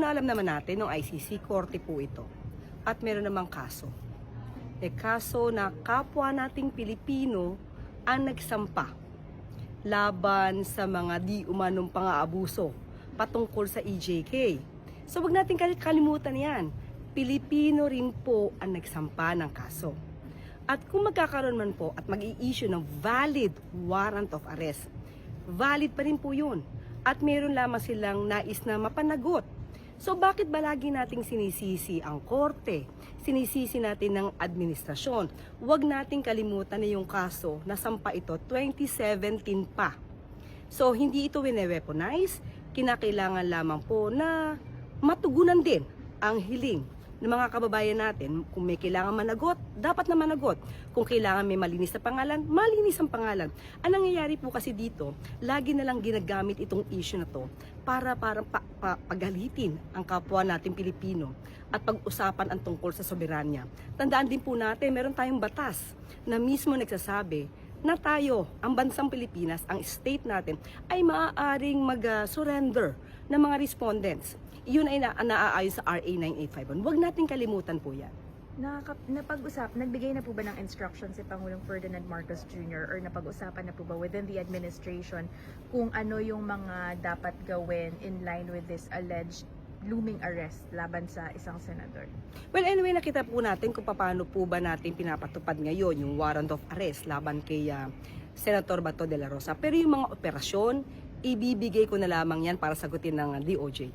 na alam naman natin ng ICC, korte po ito. At meron namang kaso. Kaso na kapwa nating Pilipino ang nagsampa laban sa mga di umanong pang-aabuso patungkol sa EJK. So wag natin kalimutan yan. Pilipino rin po ang nagsampa ng kaso. At kung magkakaroon man po at mag-i-issue ng valid warrant of arrest, valid pa rin po yun. At meron lamang silang nais na mapanagot. So bakit ba lagi nating sinisisi ang korte? Sinisisi natin ng administrasyon. Huwag nating kalimutan na yung kaso na sampa ito 2017 pa. So hindi ito wine-weaponize, kinakailangan lamang po na matugunan din ang hiling ng mga kababayan natin. Kung may kailangan managot, dapat na managot. Kung kailangan may malinis na pangalan, malinis ang pangalan. Ang nangyayari po kasi dito, lagi na lang ginagamit itong issue na to para pagalitin ang kapwa natin Pilipino at pag-usapan ang tungkol sa soberanya. Tandaan din po natin, meron tayong batas na mismo nagsasabi na tayo, ang bansang Pilipinas, ang state natin, ay maaaring mag-surrender ng mga respondents. Yun ay naaayon sa RA 9851. Huwag natin kalimutan po yan. Nagbigay na po ba ng instruction si Pangulong Ferdinand Marcos Jr. or napag-usapan na po ba within the administration kung ano yung mga dapat gawin in line with this alleged looming arrest laban sa isang senador? Well, anyway, nakita po natin kung paano po ba natin pinapatupad ngayon yung warrant of arrest laban kay Senator Bato de la Rosa. Pero yung mga operasyon, ibibigay ko na lamang yan para sagutin ng DOJ.